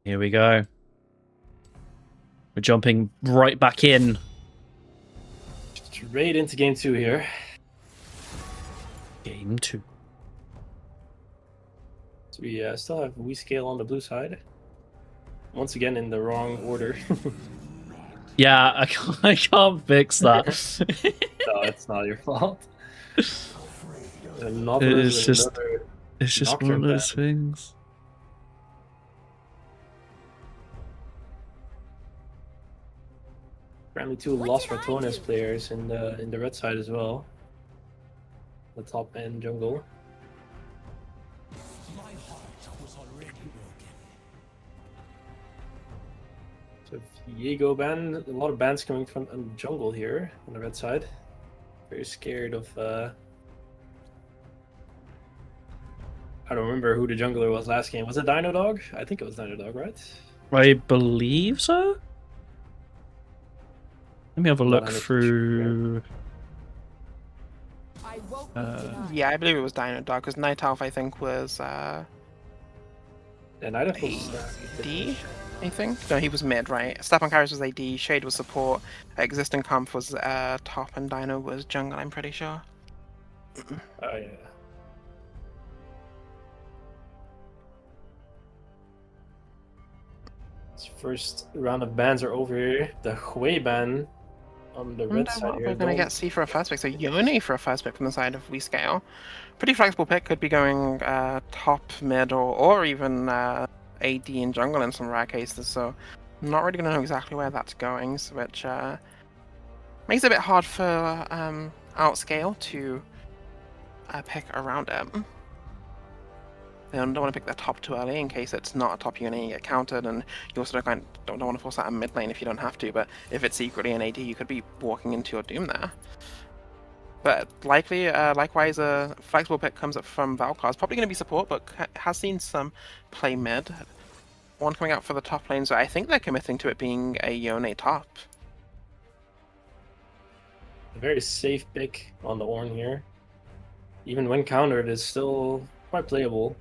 Here we go. We're jumping right back in. Straight into game 2 here. Game 2. So we still have Outscaled on the blue side. Once again in the wrong order. Yeah, I can't fix that. No, it's not your fault. It's just one of those things. Apparently 2 Lost Ratones players in the red side as well. The top end jungle. So Diego ban, a lot of bans coming from the jungle here on the red side. Very scared of I don't remember who the jungler was last game. Was it Dino Dog? I think it was Dino Dog, right? I believe so. Let me have a look through. Yeah, I believe it was Dino Dog, because Night Elf, I think, was Yeah, Night Elf was AD, I think? No, he was mid, right? Stepan Karras was AD, Shade was support, Existing Comp was top, and Dino was jungle, I'm pretty sure. Oh, yeah. This first round of bans are over here. The Hui ban on the red side here. We're going to get C for a first pick, so Yone for a first pick from the side of Outscaled. Pretty flexible pick, could be going top, mid, or even AD and jungle in some rare cases, so not really going to know exactly where that's going, which makes it a bit hard for Outscaled to pick around it. They don't want to pick their top too early in case it's not a top unit and you get countered, and you also don't want to force out a mid lane if you don't have to, but if it's secretly an AD, you could be walking into your doom there. But likewise, a flexible pick comes up from Valkar's, probably going to be support, but has seen some play mid. One coming out for the top lane, so I think they're committing to it being a Yone top. A very safe pick on the Ornn here. Even when countered, it's still quite playable.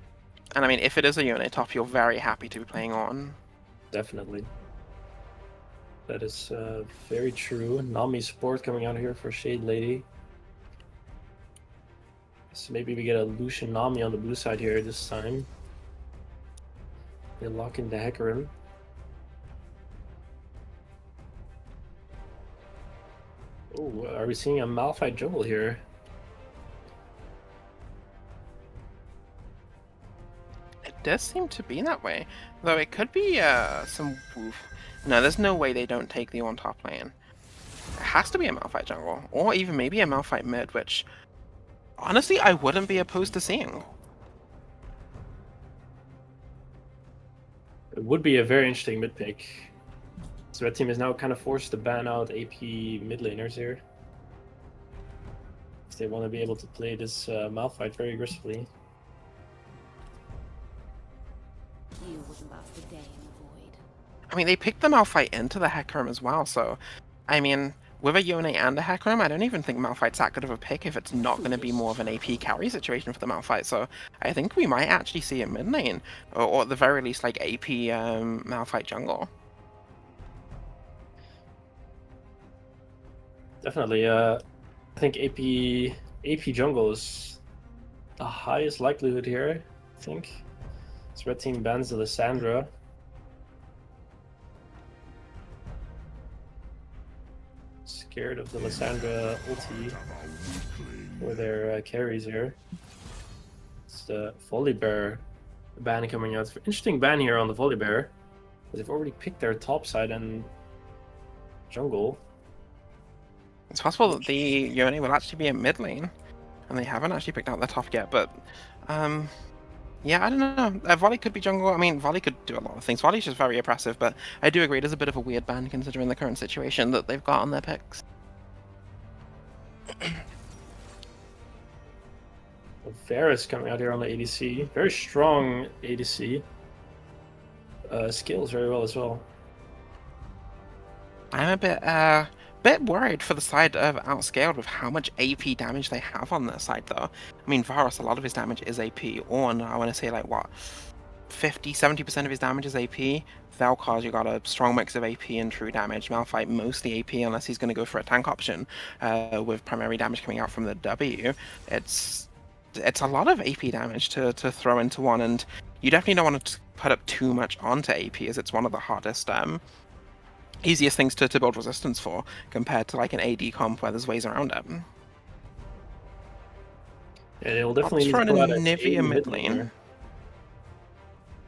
And I mean, if it is a Yone top, you're very happy to be playing on. Definitely. That is very true. Nami support coming out here for Shade Lady. So maybe we get a Lucian Nami on the blue side here this time. They lock in the Hecarim. Oh, are we seeing a Malphite jungle here? It does seem to be that way, though it could be some woof. No, there's no way they don't take the on top lane. It has to be a Malphite jungle, or even maybe a Malphite mid, which honestly I wouldn't be opposed to seeing. It would be a very interesting mid pick. So red team is now kind of forced to ban out AP mid laners here. If they want to be able to play this Malphite very aggressively. You wouldn't last a day in the void. I mean, they picked the Malphite into the Hecarim as well, so I mean, with a Yone and a Hecarim, I don't even think Malphite's that good of a pick if it's not going to be more of an AP carry situation for the Malphite, so I think we might actually see a mid lane, or at the very least, like, AP Malphite jungle. Definitely, I think AP jungle is the highest likelihood here, I think. This red team bans the Lissandra. Scared of the Lissandra ulti for their carries here. It's the Volibear ban coming out. Interesting ban here on the Volibear, because they've already picked their top side and jungle. It's possible that the Yone will actually be a mid lane, and they haven't actually picked out their top yet, but yeah, I don't know. Volley could be jungle. I mean, Volley could do a lot of things. Volley's just very oppressive, but I do agree it is a bit of a weird ban considering the current situation that they've got on their picks. Varus coming out here on the ADC. Very strong ADC. Skills very well as well. I'm a bit worried for the side of Outscaled with how much AP damage they have on their side, though. I mean, Varus, a lot of his damage is AP, or I want to say, like, what? 50-70% of his damage is AP. Vel'Kar's you got a strong mix of AP and true damage. Malphite mostly AP unless he's going to go for a tank option with primary damage coming out from the W. It's a lot of AP damage to throw into one, and you definitely don't want to put up too much onto AP, as it's one of the hardest, easiest things to build resistance for, compared to like an AD comp where there's ways around it. Yeah, they'll definitely throw in a pull out an Nivea 80 mid laner. lane.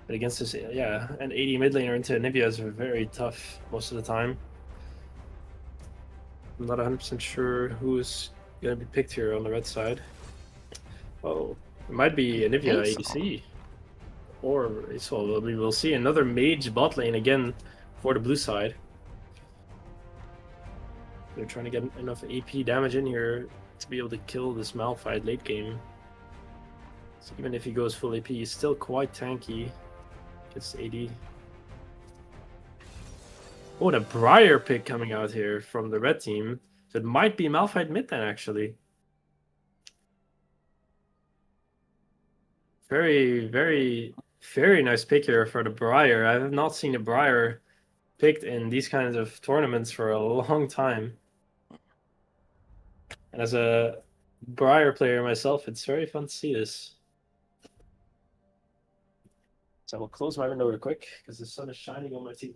But against this, yeah, an 80 mid laner into Nivea is very tough most of the time. I'm not 100% sure who's going to be picked here on the red side. Oh, it might be a Nivea ADC. Or, so we will see another mage bot lane again for the blue side. They're trying to get enough AP damage in here to be able to kill this Malphite late game. So even if he goes full AP, he's still quite tanky. Gets 80. Oh, and a Briar pick coming out here from the red team. So it might be Malphite mid then, actually. Very, very, very nice pick here for the Briar. I have not seen a Briar picked in these kinds of tournaments for a long time. And as a Briar player myself, it's very fun to see this. So I will close my window real quick because the sun is shining on my TV.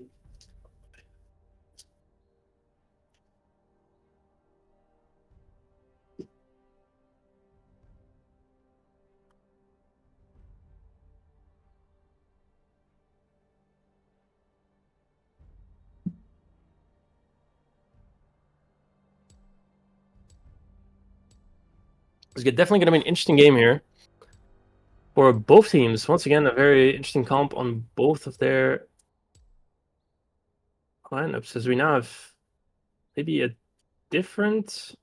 It's definitely going to be an interesting game here for both teams. Once again, a very interesting comp on both of their lineups, as we now have maybe a different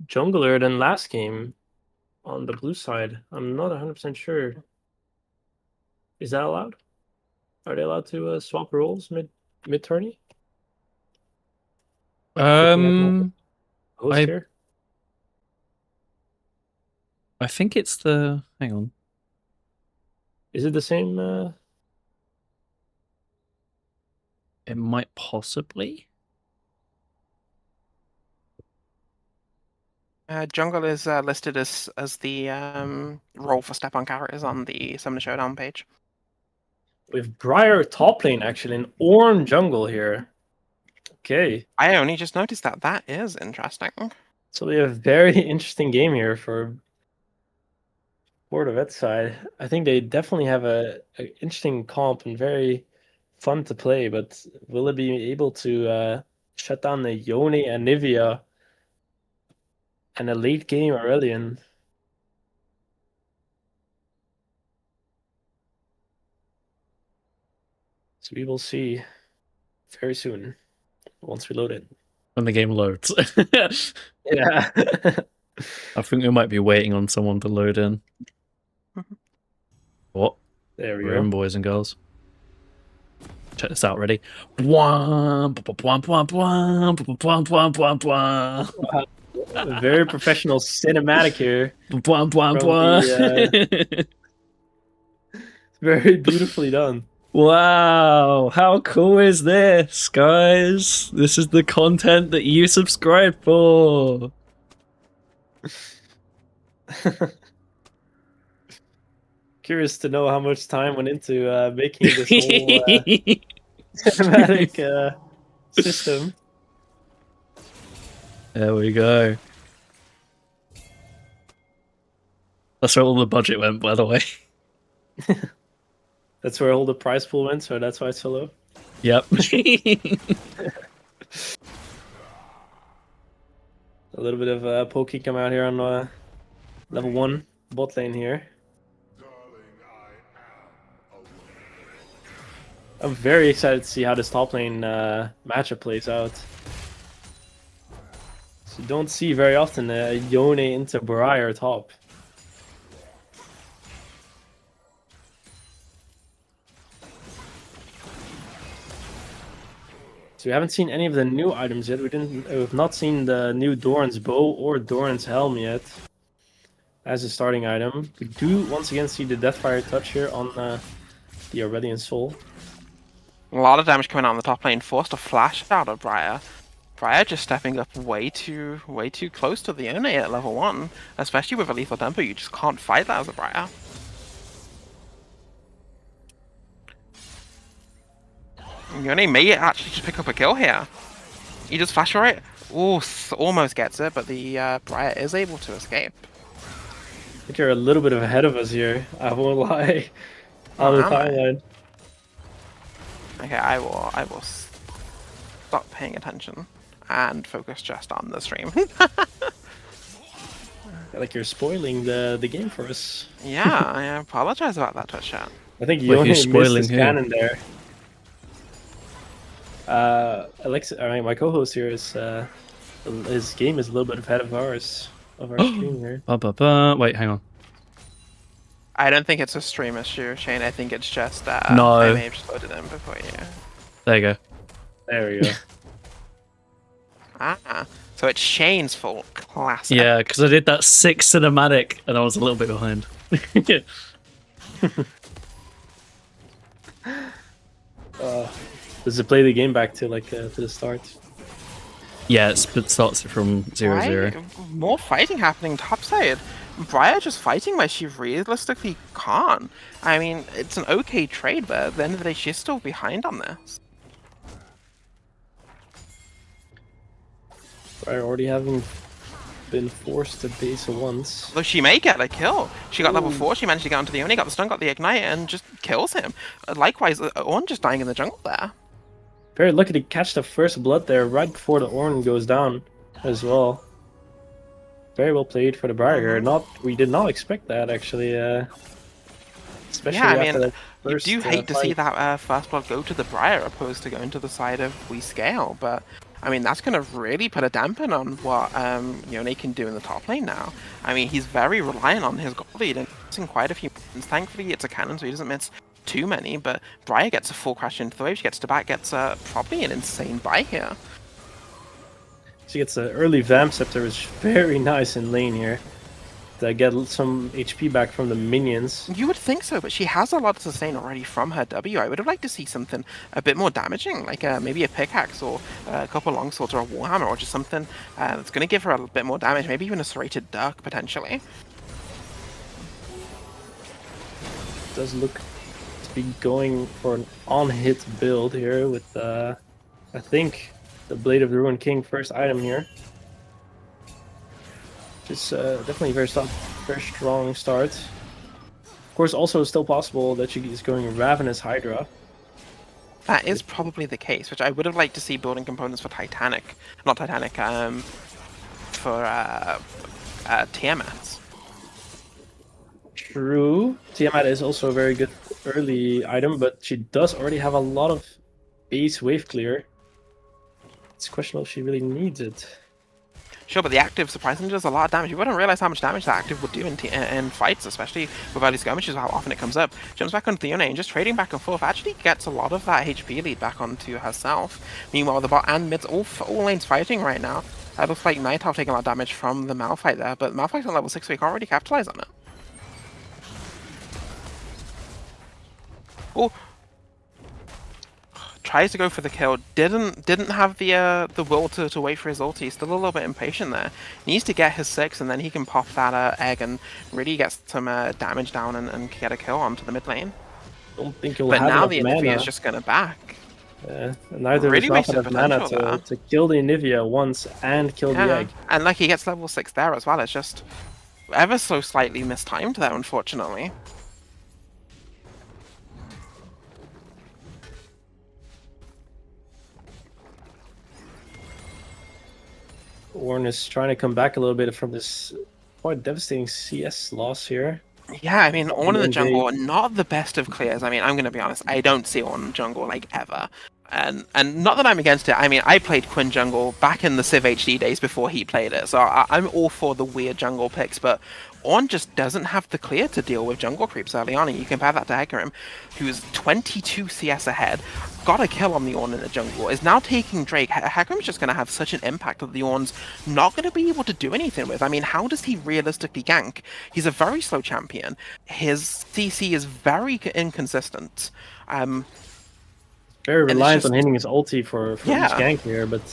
jungler than last game on the blue side. I'm not 100% sure. Is that allowed? Are they allowed to swap roles mid-tourney? I Here? I think it's the. Hang on. Is it the same? It might possibly. Jungle is listed as the role for step-on characters on the Summoner Showdown page. With Briar top lane, actually, an orange jungle here. Okay. I only just noticed that. That is interesting. So we have a very interesting game here for the red side. I think they definitely have a interesting comp and very fun to play, but will it be able to shut down the Yone and Nivea and a late game Aurelion? So we will see very soon once we load it. When the game loads. Yeah. I think we might be waiting on someone to load in. What? There we We're go. in, boys and girls. Check this out, ready? A very professional cinematic here. Very beautifully done. Wow, how cool is this, guys? This is the content that you subscribe for. Curious to know how much time went into making this whole cinematic system. There we go. That's where all the budget went, by the way. That's where all the prize pool went, so that's why it's so low. Yep. A little bit of pokey come out here on level 1 bot lane here. I'm very excited to see how this top lane matchup plays out. So you don't see very often a Yone into Briar top. So we haven't seen any of the new items yet. We've not seen the new Doran's bow or Doran's helm yet. as a starting item. We do once again see the Deathfire touch here on the Aurelion Soul. A lot of damage coming out on the top lane, forced a flash out of Briar. Briar just stepping up way too close to the Yone at level 1, especially with a lethal tempo. You just can't fight that as a Briar. Yone may actually just pick up a kill here. He just flash for it. Ooh, almost gets it, but the Briar is able to escape. I think you're a little bit ahead of us here. I won't lie. On the timeline. Okay, I will stop paying attention and focus just on the stream. Like you're spoiling the game for us. Yeah, I apologize about that touch shot. I think you Wait, only who's missed spoiling the who? scan in there. Alexa, I mean, my co-host here is his game is a little bit ahead of ours our stream here. Wait, hang on. I don't think it's a stream issue, Shane. I think it's just No. I may have just loaded in before you. There you go. There we go. So it's Shane's fault. Classic. Yeah, because I did that 6 cinematic and I was a little bit behind. Does it play the game back to like to the start? Yeah, it starts it from 0-0. More fighting happening topside. Briar just fighting where she realistically can't. I mean, it's an okay trade, but at the end of the day, she's still behind on this. Briar already having been forced to base once. Though she may get a kill. She got level 4, she managed to get onto the Oni, got the stun, got the ignite, and just kills him. Likewise, Ornn just dying in the jungle there. Very lucky to catch the first blood there right before the Ornn goes down as well. Very well played for the Briar. We did not expect that actually. Especially Yeah, I after mean, that first, you do hate to see fight. that first blood go to the Briar opposed to going to the side of We Scale, but I mean, that's going to really put a dampen on what Yone can do in the top lane now. I mean, he's very reliant on his gold lead and missing quite a few points. Thankfully, it's a cannon, so he doesn't miss too many, but Briar gets a full crash into the wave. She gets to back, gets probably an insane buy here. She gets an early Vamp Scepter, which is very nice in lane here. To get some HP back from the minions. You would think so, but she has a lot of sustain already from her W. I would have liked to see something a bit more damaging, like maybe a pickaxe or a couple of longswords or a warhammer or just something that's going to give her a bit more damage, maybe even a serrated duck potentially. Does look to be going for an on-hit build here with, I think, the Blade of the Ruined King first item here. Just definitely very strong start. Of course, also still possible that she is going Ravenous Hydra. That is probably the case, which I would have liked to see building components for not Titanic, for Tiamat. True. Tiamat is also a very good early item, but she does already have a lot of base wave clear. It's questionable if she really needs it. Sure, but the active surprisingly does a lot of damage. You wouldn't realize how much damage the active would do in fights, especially with early skirmishes, how often it comes up. Jumps back onto the Yone and just trading back and forth actually gets a lot of that HP lead back onto herself. Meanwhile, the bot and mid's all lanes fighting right now. It looks like Night Owl taking a lot of damage from the Malphite there, but Malphite's on level 6, so he can't really capitalize on it. Oh, tries to go for the kill, didn't have the will to wait for his ulti. Still a little bit impatient there. Needs to get his 6 and then he can pop that egg and really get some damage down and get a kill onto the mid lane. Don't think you'll But have now enough the mana. Anivia is just gonna back. Neither Really is wasted enough mana potential to kill the Anivia once and kill the egg. And like he gets level 6 there as well. It's just ever so slightly mistimed there, unfortunately. Ornn is trying to come back a little bit from this quite devastating CS loss here. Yeah, I mean, Ornn in the And jungle, not the best of clears. I mean, I'm going to be honest, I don't see Ornn in jungle, like, ever. And not that I'm against it. I mean, I played Quinn jungle back in the Civ HD days before he played it, so I'm all for the weird jungle picks. But Ornn just doesn't have the clear to deal with jungle creeps early on, and you compare that to Hecarim, who's 22 CS ahead, got a kill on the Ornn in the jungle, is now taking Drake. Hecarim's just going to have such an impact that the Ornn's not going to be able to do anything with. I mean, how does he realistically gank? He's a very slow champion. His CC is very inconsistent. Very reliant just- on hitting his ulti for Yeah. each gank here, but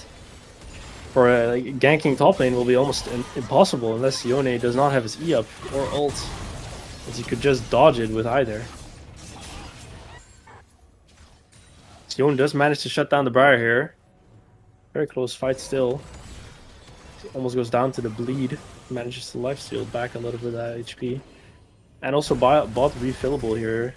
for ganking top lane will be almost impossible unless Yone does not have his E up or ult, as he could just dodge it with either. Yone does manage to shut down the Briar here. Very close fight still. He almost goes down to the bleed. Manages to lifesteal back a little bit of HP. And also bot refillable here.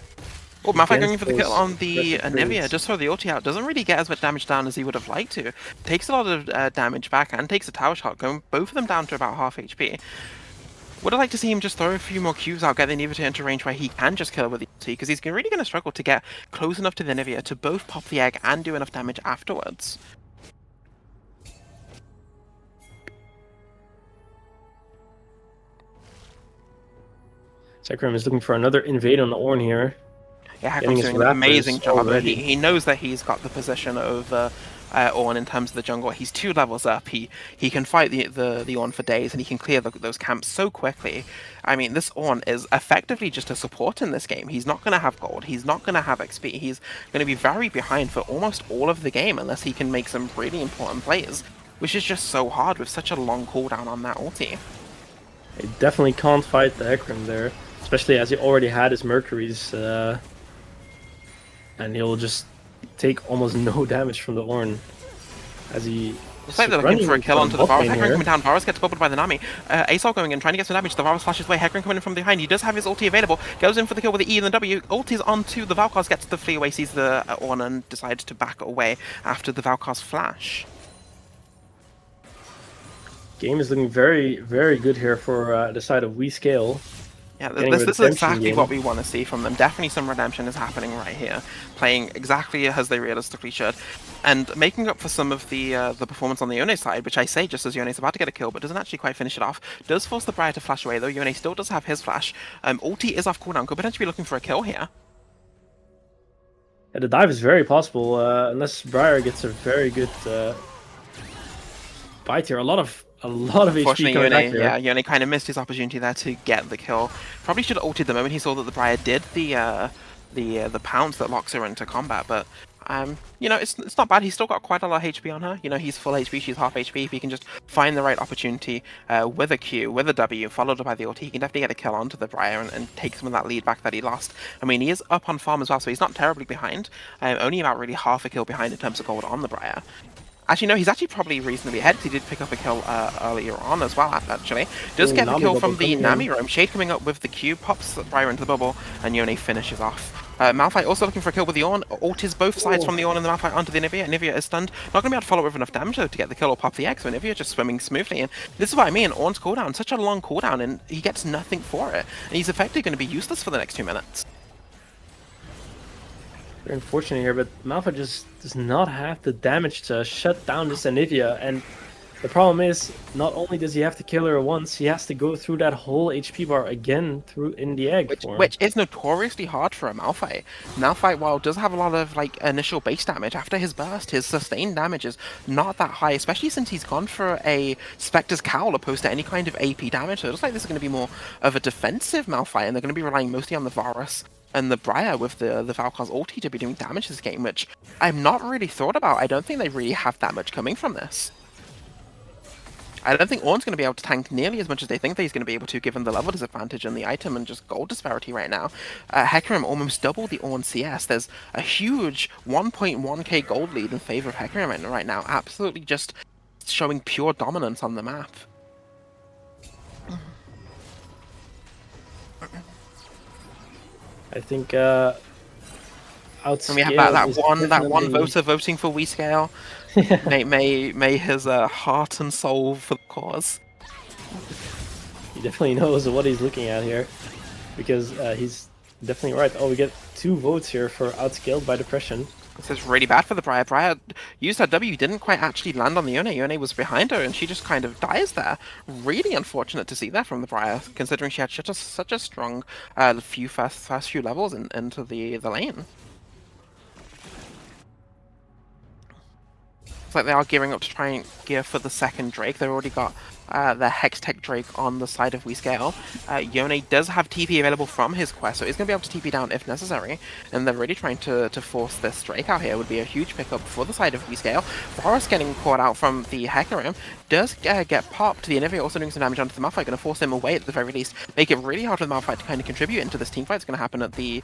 Oh, Malphite Against going for the kill those on the aggressive Anivia, trades. just throw the ulti out. Doesn't really get as much damage down as he would have liked to. Takes a lot of damage back and takes a tower shot, going both of them down to about half HP. Would have liked to see him just throw a few more Qs out, get the Anivia to enter range where he can just kill with the ulti, because he's really going to struggle to get close enough to the Anivia to both pop the egg and do enough damage afterwards. Hecarim is looking for another invade on the Ornn here. Yeah, Getting Hecarim's his doing an Raptors amazing job. already. He knows that he's got the position over Ornn in terms of the jungle. He's 2 levels up. He can fight the Ornn for days, and he can clear those camps so quickly. I mean, this Ornn is effectively just a support in this game. He's not going to have gold. He's not going to have XP. He's going to be very behind for almost all of the game unless he can make some really important plays, which is just so hard with such a long cooldown on that ulti. He definitely can't fight the Hecarim there, especially as he already had his Mercuries, and he'll just take almost no damage from the Ornn as he. Looks like they're looking for a kill onto the Varus. Hecarim coming down. Varus gets bubbled by the Nami. Asol going in, trying to get some damage. The Varus flashes away. Hecarim coming in from behind. He does have his ulti available. Goes in for the kill with the E and the W. Ultis onto the Valkars, gets the flee away, sees the Ornn, and decides to back away after the Valkar's flash. Game is looking very, very good here for the side of WeScale. Yeah, Getting this is redemption exactly game. what we want to see from them. Definitely some redemption is happening right here. Playing exactly as they realistically should. And making up for some of the performance on the Yone side, which I say just as Yone's about to get a kill, but doesn't actually quite finish it off. Does force the Briar to flash away, though. Yone still does have his flash. Ulti is off cooldown. Could potentially be looking for a kill here. Yeah, the dive is very possible, unless Briar gets a very good bite here. A lot of HP Unfortunately, coming back Yone, here. yeah, Yone kind of missed his opportunity there to get the kill. Probably should have ulted the moment he saw that the Briar did the pounce that locks her into combat, but you know, it's not bad. He's still got quite a lot of HP on her. You know, he's full HP, she's half HP. If he can just find the right opportunity with a Q, with a W, followed by the ulti, he can definitely get a kill onto the Briar and take some of that lead back that he lost. I mean, he is up on farm as well, so he's not terribly behind. Only about really half a kill behind in terms of gold on the Briar. Actually, no, he's actually probably reasonably ahead. He did pick up a kill earlier on as well, actually. Does get the Nami kill bubble from the coming in. Nami roam. Shade coming up with the Q, pops the Briar into the bubble, and Yone finishes off. Malphite also looking for a kill with the Ornn. Ultis both sides from the Ornn and the Malphite onto the Anivia. Anivia is stunned. Not going to be able to follow with enough damage though to get the kill or pop the egg, so Anivia just swimming smoothly. And this is what I mean, Ornn's cooldown, such a long cooldown, and he gets nothing for it. And he's effectively going to be useless for the next 2 minutes. Very unfortunate here, but Malphite just does not have the damage to shut down this Anivia, and the problem is, not only does he have to kill her once, he has to go through that whole HP bar again through in the egg. Which is notoriously hard for a Malphite. Malphite, while does have a lot of like initial base damage, after his burst, his sustained damage is not that high, especially since he's gone for a Spectre's Cowl opposed to any kind of AP damage. So it looks like this is going to be more of a defensive Malphite, and they're going to be relying mostly on the Varus and the Briar with the Valkar's ulti to be doing damage this game, which I'm not really thought about. I don't think they really have that much coming from this. I don't think Ornn's going to be able to tank nearly as much as they think that he's going to be able to, given the level disadvantage and the item and just gold disparity right now. Hecarim almost doubled the Ornn CS. There's a huge 1.1k gold lead in favor of Hecarim right now. Absolutely just showing pure dominance on the map. I think Outscaled And we have that is one definitely- voter voting for WeScale. may his heart and soul for the cause. He definitely knows what he's looking at here, because he's definitely right. Oh, we get 2 votes here for Outscaled by Depression. This is really bad for the Briar. Briar used her W, didn't quite actually land on the Yone. Yone was behind her, and she just kind of dies there. Really unfortunate to see that from the Briar, considering she had such a strong first few levels into the lane. Looks like they are gearing up to try and gear for the second Drake. They've already got the Hextech Drake on the side of WeScale. Yone does have TP available from his quest, so he's going to be able to TP down if necessary. And they're really trying to force this Drake out here. Would be a huge pickup for the side of WeScale. Varus getting caught out from the Hecarim does get popped. The Anivia also doing some damage onto the Malphite, going to force him away at the very least. Make it really hard for the Malphite to kind of contribute into this team fight. It's going to happen at the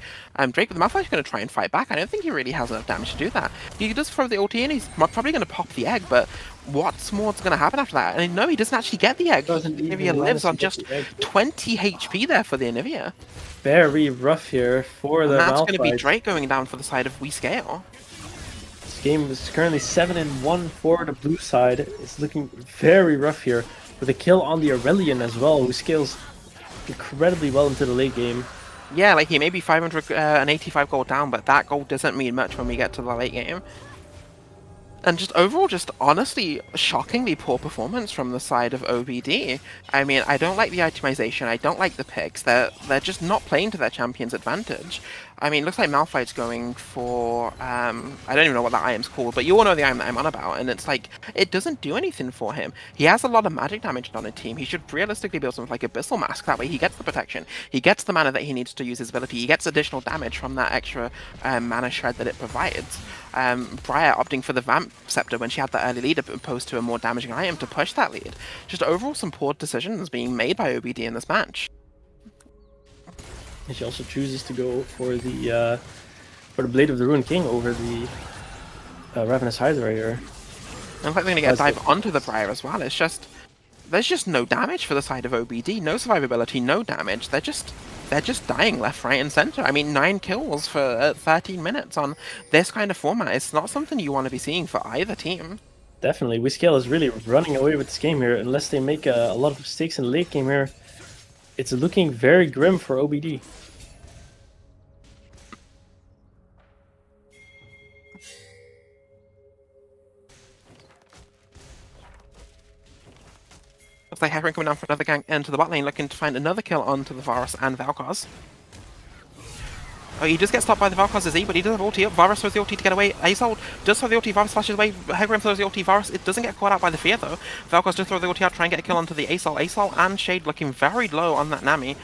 Drake, but the Malphite's going to try and fight back. I don't think he really has enough damage to do that. He does throw the ulti in, he's probably going to pop the egg, but what's more going to happen after that? And no, he doesn't actually get the egg. Anivia lives on just 20 HP there for the Anivia. Very rough here for the Malphite. That's going to be Drake going down for the side of WeScale. This game is currently 7-1 for the blue side. It's looking very rough here with a kill on the Aurelion as well, who scales incredibly well into the late game. Yeah, like he may be 585 gold down, but that gold doesn't mean much when we get to the late game. And just overall, just honestly, shockingly poor performance from the side of OBD. I mean, I don't like the itemization, I don't like the picks. They're just not playing to their champion's advantage. I mean, it looks like Malphite's going for, I don't even know what that item's called, but you all know the item that I'm on about, and it's like, it doesn't do anything for him. He has a lot of magic damage on a team. He should realistically build something like Abyssal Mask, that way he gets the protection, he gets the mana that he needs to use his ability, he gets additional damage from that extra mana shred that it provides. Briar opting for the Vamp Scepter when she had that early lead opposed to a more damaging item to push that lead. Just overall some poor decisions being made by OBD in this match. And she also chooses to go for the Blade of the Ruined King over the Ravenous Hydra here. In fact, they're going to get a dive onto the Briar as well. It's just, there's just no damage for the side of OBD, no survivability, no damage. They're just dying left, right, and center. I mean, 9 kills for 13 minutes on this kind of format. It's not something you want to be seeing for either team. Definitely, WeScale is really running away with this game here. Unless they make a lot of mistakes in the late game here, it's looking very grim for OBD. Looks like Hecarim coming down for another gang into the bot lane, looking to find another kill onto the Varus and Valkos. Oh, he just gets stopped by the Valkos Z, but he does have ulti up. Varus throws the ulti to get away. Aesol does throw the ulti, Varus flashes away. Hecarim throws the ulti, Varus, it doesn't get caught out by the fear though. Valkos does throw the ulti out, try and get a kill onto the Aesol. Aesol and Shade looking very low on that Nami,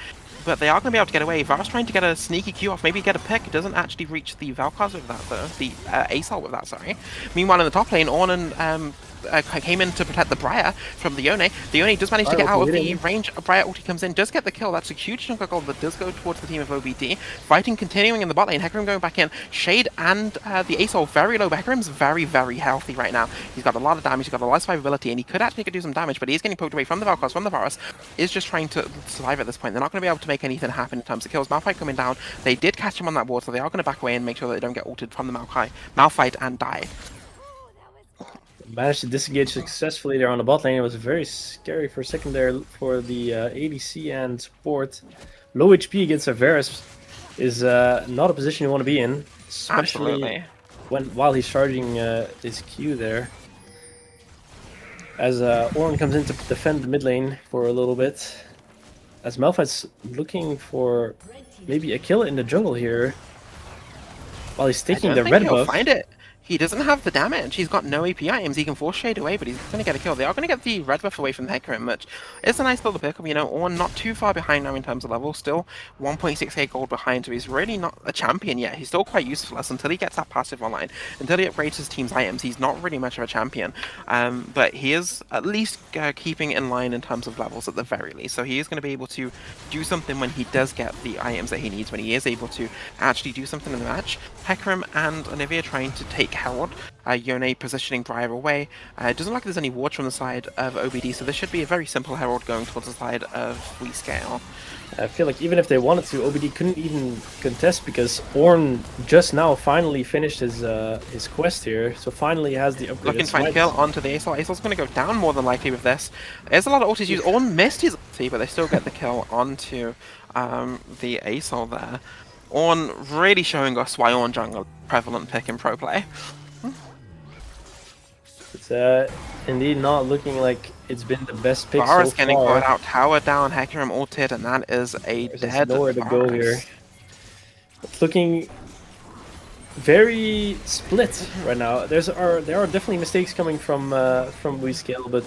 but they are going to be able to get away. Varus trying to get a sneaky Q off, maybe get a pick. It doesn't actually reach the Valkos with that though, the Aesol with that, sorry. Meanwhile in the top lane, Ornn and came in to protect the Briar from the Yone. The Yone does manage to get out of the range. Briar ulti comes in, does get the kill. That's a huge chunk of gold that does go towards the team of OBD. Fighting continuing in the bot lane. Hecarim going back in. Shade and the Aesol very low. Hecarim's very, very healthy right now. He's got a lot of damage, he's got a lot of survivability, and he could actually do some damage, but he's getting poked away from the Valkos, from the Varus. Is just trying to survive at this point. They're not going to be able to make anything happen in terms of kills. Malphite coming down. They did catch him on that ward, so they are going to back away and make sure that they don't get ulted from the Malphite and die. Managed to disengage successfully there on the bot lane. It was very scary for a second there for the ADC and support. Low HP against a Varus is not a position you want to be in, especially while he's charging his Q there. As Ornn comes in to defend the mid lane for a little bit, as Malphite's looking for maybe a kill in the jungle here, while he's taking the red buff. Find it. He doesn't have the damage. He's got no AP items. He can force Shade away, but he's going to get a kill. They are going to get the red buff away from the Hecarim, which is a nice little pickup, you know, or not too far behind now in terms of level. Still 1.6k gold behind, so he's really not a champion yet. He's still quite useless until he gets that passive online. Until he upgrades his team's items, he's not really much of a champion. But he is at least keeping in line in terms of levels at the very least. So he is going to be able to do something when he does get the items that he needs, when he is able to actually do something in the match. Hecarim and Anivia trying to take Herald. Yone positioning Briar away. It doesn't look like there's any wards from the side of OBD, so this should be a very simple Herald going towards the side of WeScale. I feel like even if they wanted to, OBD couldn't even contest because Ornn just now finally finished his quest here, so finally has the upgrade. Looking to find kill onto the Aesol. Aesol's going to go down more than likely with this. There's a lot of ultis used. Ornn missed his ulti, but they still get the kill onto the Aesol there. Ornn really showing us why Ornn jungle is a prevalent pick in pro play. It's indeed not looking like it's been the best pick so Varus getting caught far. out, tower down, Hecarim ulted, and that is a There's dead nowhere to go here. Varus. It's looking very split right now. There are definitely mistakes coming from Outscaled, but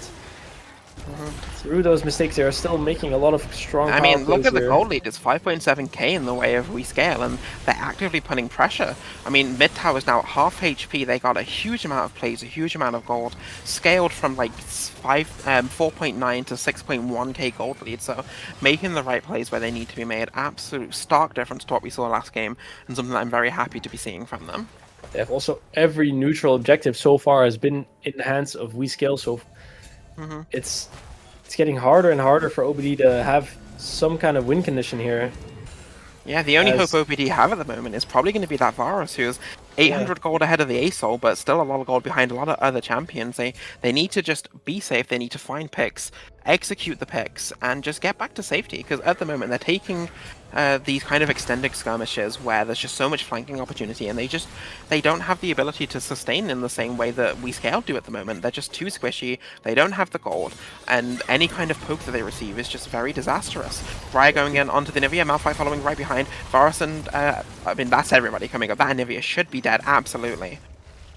through those mistakes, they are still making a lot of strong. I mean, power look plays at the here. gold lead. It's 5.7k in the way of Outscale, and they're actively putting pressure. I mean, mid tower is now at half HP. They got a huge amount of plays, a huge amount of gold, scaled from like 4.9 to 6.1k gold lead. So making the right plays where they need to be made. Absolute stark difference to what we saw last game, and something that I'm very happy to be seeing from them. They have also every neutral objective so far has been in the hands of Outscale. So it's getting harder and harder for OBD to have some kind of win condition here. Yeah, the only As- hope OBD have at the moment is probably going to be that Varus, who's 800 gold ahead of the ASOL, but still a lot of gold behind a lot of other champions. They need to just be safe, they need to find picks, execute the picks, and just get back to safety, because at the moment they're taking these kind of extended skirmishes where there's just so much flanking opportunity, and they don't have the ability to sustain in the same way that Outscale do at the moment. They're just too squishy, they don't have the gold, and any kind of poke that they receive is just very disastrous. Briar going in onto the Nivea, Malphite following right behind, Varus and, I mean, that's everybody coming up. That Nivea should be dead, absolutely.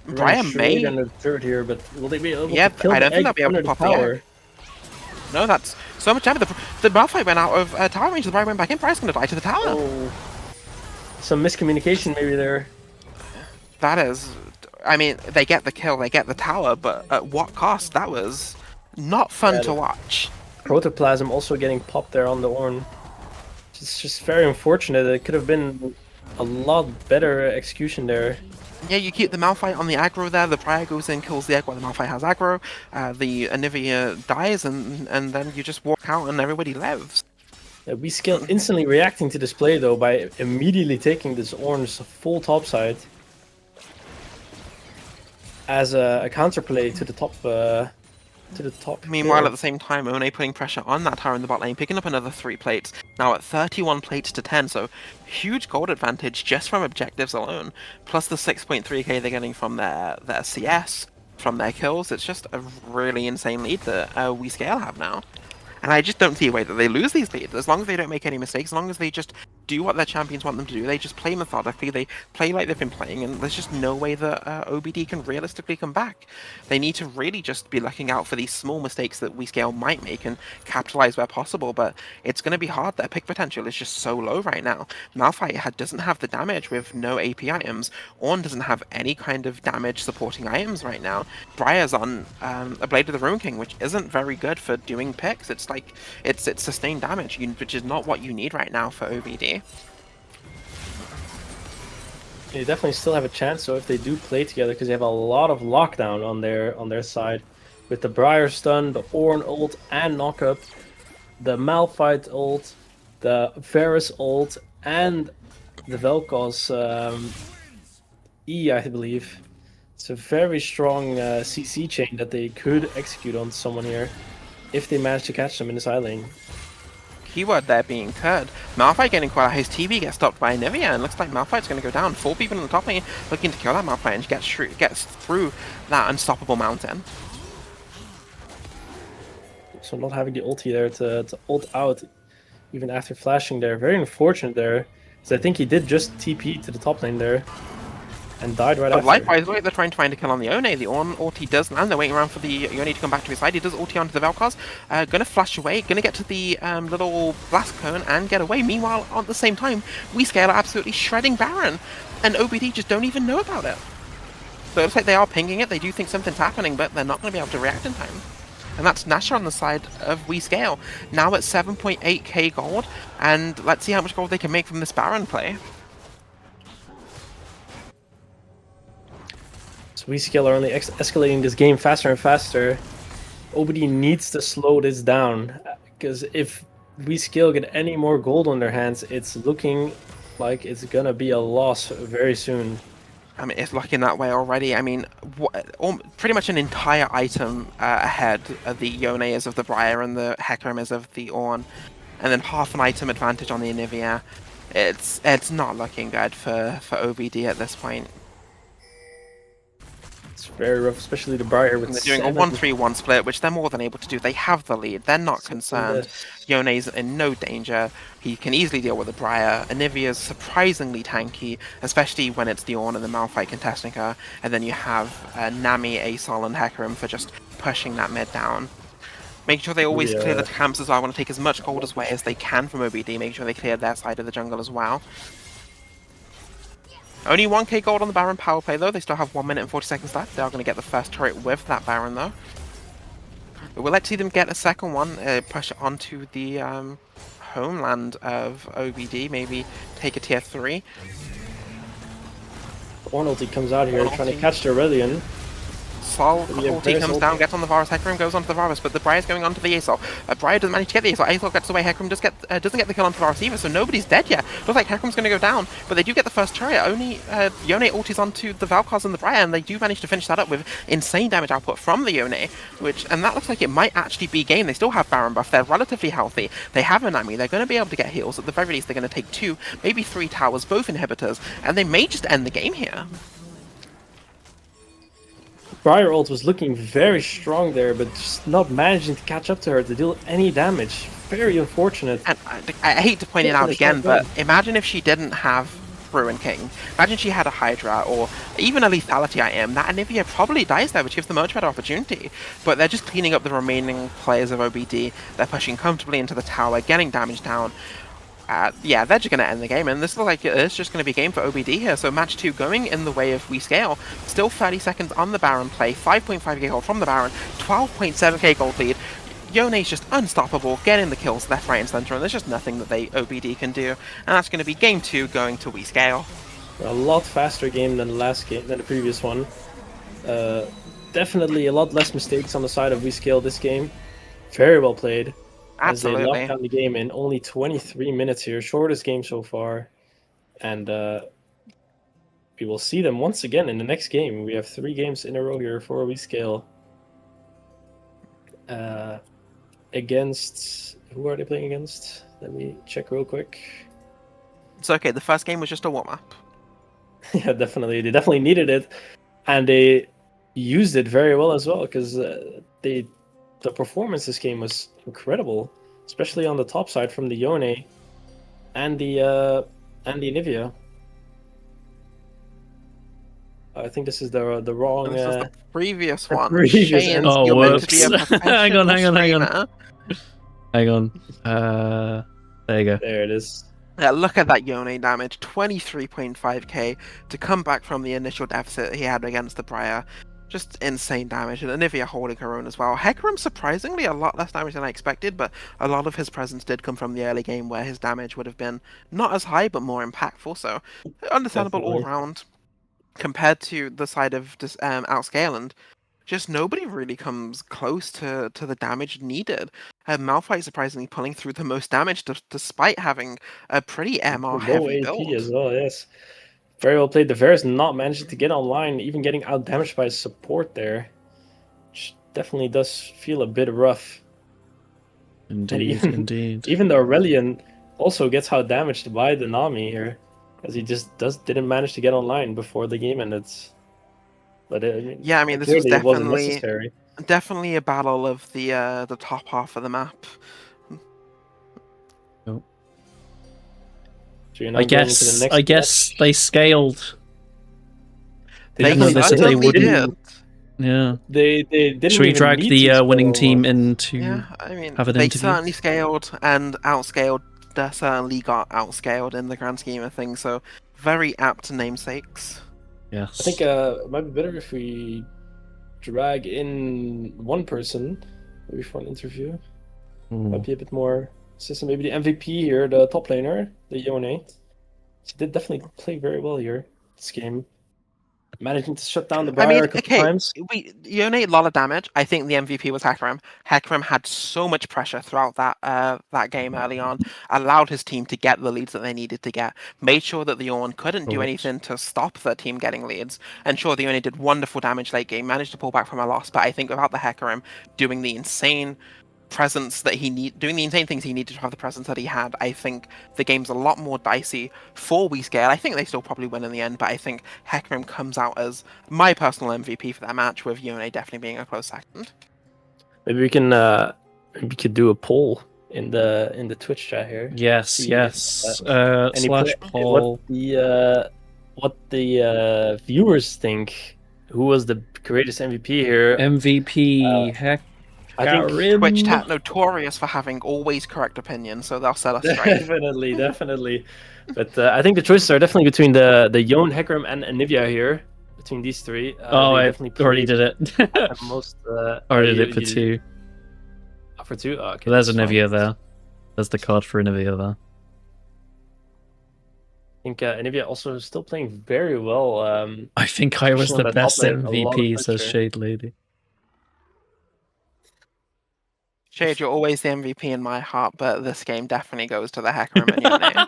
Briar running may... straight under the third here, but will they be able Yeah, to kill I the don't think egg they'll be able under to the pop the tower? egg. No, that's so much damage. The Malphite went out of tower range, the Briar went back in, Briar's gonna die to the tower. Oh, some miscommunication maybe there. That is... I mean, they get the kill, they get the tower, but at what cost? That was not fun Yeah, to watch. Protoplasm also getting popped there on the Ornn. It's just very unfortunate. It could have been a lot better execution there. Yeah, you keep the Malphite on the aggro there, the Briar goes in, kills the egg while the Malphite has aggro, the Anivia dies, and then you just walk out and everybody lives. Outscale instantly reacting to this play though by immediately taking this Ornn's full topside as a counterplay to the top. Meanwhile, tier. at the same time, One putting pressure on that tower in the bot lane, picking up another 3 plates, now at 31 plates to 10, so huge gold advantage just from objectives alone, plus the 6.3k they're getting from their CS, from their kills. It's just a really insane lead that Outscale have now. And I just don't see a way that they lose these leads. As long as they don't make any mistakes, as long as they just do what their champions want them to do, they just play methodically, they play like they've been playing, and there's just no way that OBD can realistically come back. They need to really just be looking out for these small mistakes that Outscale might make and capitalize where possible, but it's going to be hard. Their pick potential is just so low right now. Malphite doesn't have the damage with no AP items. Ornn doesn't have any kind of damage supporting items right now. Briar's on a Blade of the Ruin King, which isn't very good for doing picks. It's like, it's sustained damage, which is not what you need right now for OBD. They definitely still have a chance, so if they do play together, because they have a lot of lockdown on their side, with the Briar stun, the Ornn ult and knockup, the Malphite ult, the Varus ult, and the Vel'Koz E, I believe. It's a very strong CC chain that they could execute on someone here if they manage to catch them in the side lane. Keyword there being Kurd. Malphite getting caught out. His TV gets stopped by Nivea, and looks like Malphite's going to go down. 4 people in the top lane looking to kill that Malphite, and gets through that unstoppable mountain. So not having the ulti there to ult out even after flashing there. Very unfortunate there. Because I think he did just TP to the top lane there. And died right But after. likewise, they're trying to find a kill on the One. The Ornn ulti does land. They're waiting around for the One to come back to his side. He does ulti onto the Vel'Koz. Gonna flash away. Gonna get to the little blast cone and get away. Meanwhile, at the same time, Outscale are absolutely shredding Baron. And OBD just don't even know about it. So it looks like they are pinging it. They do think something's happening, but they're not going to be able to react in time. And that's Nasher on the side of Outscale. Now at 7.8k gold. And let's see how much gold they can make from this Baron play. So Outscale are only escalating this game faster and faster. OBD needs to slow this down. Because if Outscale get any more gold on their hands, it's looking like it's gonna be a loss very soon. I mean, it's looking that way already. I mean, pretty much an entire item ahead of the Yone is of the Briar and the Hecarim is of the Ornn. And then half an item advantage on the Anivia. it's not looking good for OBD at this point. It's very rough, especially the Briar with And they're doing a 1-3-1 split, which they're more than able to do. They have the lead. They're not concerned. Yone's in no danger. He can easily deal with the Briar. Anivia's surprisingly tanky, especially when it's the Ornn and the Malphite contesting her. And then you have Nami, Asol, and Hecarim for just pushing that mid down. Make sure they always clear the camps as well. I want to take as much gold away as they can from OBD. Make sure they clear their side of the jungle as well. Only 1k gold on the Baron power play though. They still have 1 minute and 40 seconds left. They are going to get the first turret with that Baron though. But we'll let's see them get a second one, push it onto the homeland of OBD, maybe take a tier 3. Ornn ulti comes out here trying to catch the Aurelion. Sol ulti comes down, gets on the Varus, Hecarim goes onto the Varus, but the Briar's going onto the Asol. Briar doesn't manage to get the Asol, Asol gets away, Hecarim doesn't get the kill onto Varus either, so nobody's dead yet. Looks like Hecarim's going to go down, but they do get the first turret. Only Yone ultis onto the Valkars and the Briar, and they do manage to finish that up with insane damage output from the Yone, and that looks like it might actually be game. They still have Baron buff, they're relatively healthy, they have a Nami, they're going to be able to get heals. At the very least, they're going to take 2, maybe 3 towers, both inhibitors, and they may just end the game here. Briar ult was looking very strong there, but just not managing to catch up to her to deal any damage. Very unfortunate. And I hate to point it out again, but imagine if she didn't have Ruin King. Imagine she had a Hydra or even a Lethality IM. That Anivia probably dies there, which gives them a much better opportunity. But they're just cleaning up the remaining players of OBD. They're pushing comfortably into the tower, getting damage down. Yeah, they're just going to end the game, and this looks like it's just going to be a game for OBD here. So match 2 going in the way of We Scale. Still 30 seconds on the Baron play, 5.5k gold from the Baron, 12.7k gold lead. Yone's just unstoppable, getting the kills left, right, and center, and there's just nothing that OBD can do. And that's going to be game 2 going to We Scale. A lot faster game than the last game, than the previous one. Definitely a lot less mistakes on the side of We Scale this game. Very well played. Absolutely. As they locked down the game in only 23 minutes here, shortest game so far. And we will see them once again in the next game. We have 3 games in a row here for We Scale. Against... Who are they playing against? Let me check real quick. It's okay, the first game was just a warm-up. Yeah, definitely. They definitely needed it. And they used it very well as well, because the performance this game was incredible, especially on the top side from the Yone and the Anivia. I think this is the wrong. This is the previous one. Previous Shane's, oh, you're meant to whoops. be a Hang on. professional Hang on. There you go. There it is. Yeah, look at that Yone damage, 23.5k to come back from the initial deficit he had against the Briar. Just insane damage, and Anivia holding her own as well. Hecarim, surprisingly, a lot less damage than I expected, but a lot of his presence did come from the early game where his damage would have been not as high, but more impactful, so understandable all round. Compared to the side of Outscaled, just nobody really comes close to the damage needed. Malphite surprisingly pulling through the most damage despite having a pretty MR heavy Low AP build. as well, yes. Very well played. The Varus not managing to get online, even getting out damaged by support there. Which definitely does feel a bit rough. Indeed, indeed. Even the Aurelion also gets out damaged by the Nami here. As he just didn't manage to get online before the game ended. But yeah, I mean, this was definitely definitely a battle of the top half of the map. So I guess they scaled. They they wouldn't. did. Yeah. They didn't. Should we even drag need the to winning scale. team in to Yeah, I mean, have an they interview? certainly scaled and outscaled. They certainly got outscaled in the grand scheme of things. So very apt namesakes. Yes. I think it might be better if we drag in one person, maybe for an interview. Might be a bit more system. Maybe the MVP here, the top laner, the Yone. She did definitely play very well here this game. Managing to shut down the Briar a couple times. Yone a lot of damage. I think the MVP was Hecarim. Hecarim had so much pressure throughout that game early on, allowed his team to get the leads that they needed to get, made sure that the Ornn couldn't do anything to stop their team getting leads, and sure, the Yone did wonderful damage late game, managed to pull back from a loss, but I think without the Hecarim doing the insane presence that doing the insane things he needed to have the presence that he had, I think the game's a lot more dicey for WeScale. I think they still probably win in the end, but I think Hecarim comes out as my personal MVP for that match, with Yone definitely being a close second. Maybe we can maybe we could do a poll in the Twitch chat here. Yes, See yes. if, Slash poll. what the viewers think. Who was the greatest MVP here? MVP. Heck. I think Twitch chat notorious for having always correct opinions, so they'll set us straight. definitely. But I think the choices are definitely between the Yone, Hecarim, and Anivia here. Between these three, Oh, they I definitely already did it. most. Already did it for two. For two? Oh, okay, There's that's Anivia fine. there. There's the card for Anivia there. I think Anivia also still playing very well. I think I was especially on the that top best lane, a lot of MVP, says pressure. Shade Lady. Shade, you're always the MVP in my heart, but this game definitely goes to the Hecarim and Yone.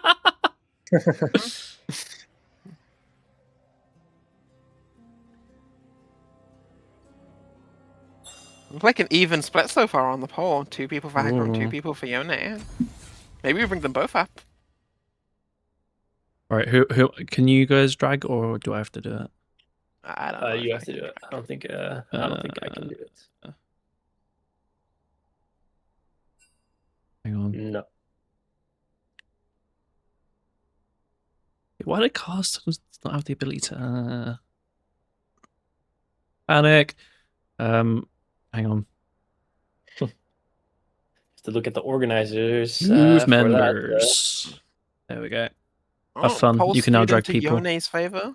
It's like an even split so far on the poll. 2 people for Hecarim, 2 people for Yone. Maybe we bring them both up. Alright, who can you guys drag, or do I have to do it? I don't know. You have to do it. I don't think I can do it. Hang on. No. Why did cast not have the ability to panic? Hang on. To look at the organizers. Move for that, members. There we go. Oh, Have fun. poll You can now skewed drag into people. Yone's favor.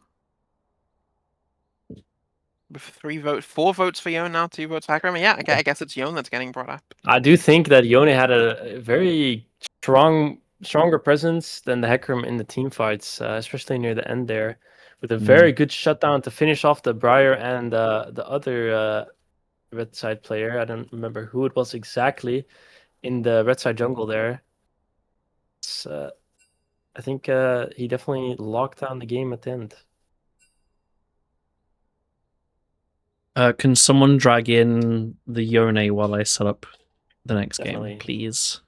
With 4 votes for Yone now, 2 votes for Hecarim. Yeah, okay, I guess it's Yone that's getting brought up. I do think that Yone had a very stronger presence than the Hecarim in the team fights, especially near the end there, with a very good shutdown to finish off the Briar and the other red side player. I don't remember who it was exactly in the red side jungle there. I think he definitely locked down the game at the end. Can someone drag in the Yone while I set up the next Definitely. game, please?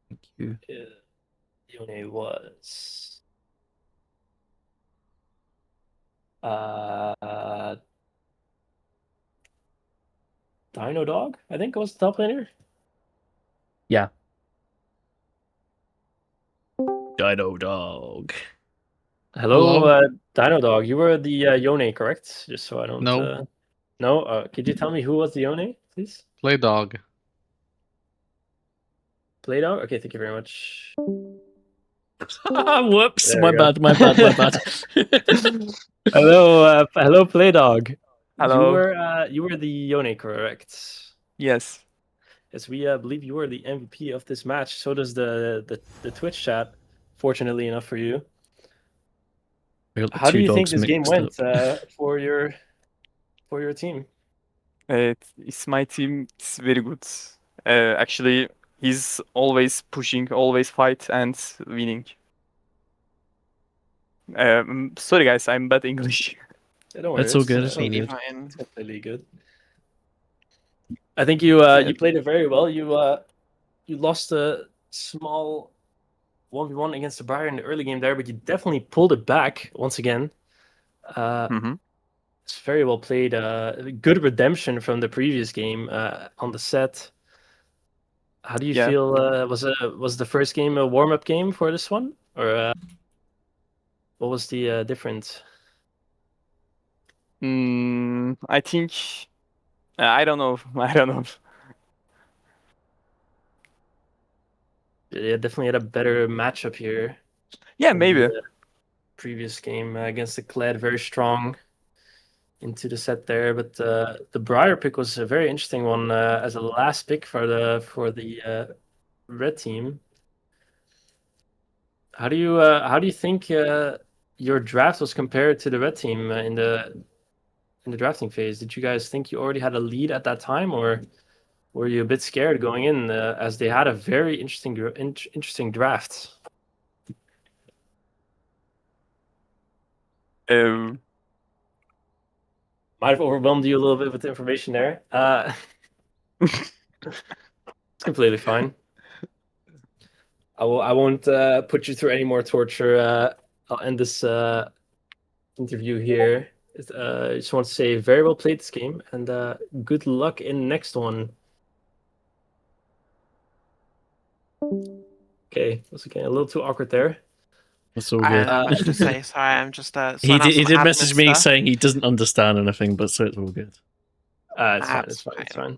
Thank you. Yone was Dino Dog, I think was the top laner. Yeah. Dino Dog. Hello, Dino Dog. You were the Yone, correct? Just so I don't. No. No. Could you tell me who was the Yone, please? Play dog. Play Dog. Okay, thank you very much. Whoops! There My we go. bad. Hello, Play Dog. Hello. You were the Yone, correct? Yes. Yes, we believe you were the MVP of this match. So does the Twitch chat. Fortunately enough for you. How do you think this game went for your team? It's my team. It's very good. Actually, he's always pushing, always fight and winning. Sorry guys, I'm bad English. Yeah, don't worry, It's all good. It's Completely good. fine. It's completely good. I think you played it very well. You lost a small 1v1 against the Briar in the early game there, but you definitely pulled it back once again. It's very well played. Good redemption from the previous game on the set. How do you feel? Was the first game a warm-up game for this one, or what was the difference? I think I don't know. Yeah, definitely had a better matchup here. Yeah, maybe. The previous game against the Kled, very strong into the set there, but the Briar pick was a very interesting one as a last pick for the red team. How do you think your draft was compared to the red team in the drafting phase? Did you guys think you already had a lead at that time, or were you a bit scared going in as they had a very interesting draft? Might have overwhelmed you a little bit with the information there. It's completely fine. I won't put you through any more torture. I'll end this interview here. I just want to say very well played this game, and good luck in next one. Okay, was getting a little too awkward there. That's all I good. don't have much to say. Sorry, I'm just He did, some he did admin message me stuff. saying he doesn't understand anything, but so it's all good. It's fine. That's It's fine. It's fine. fine.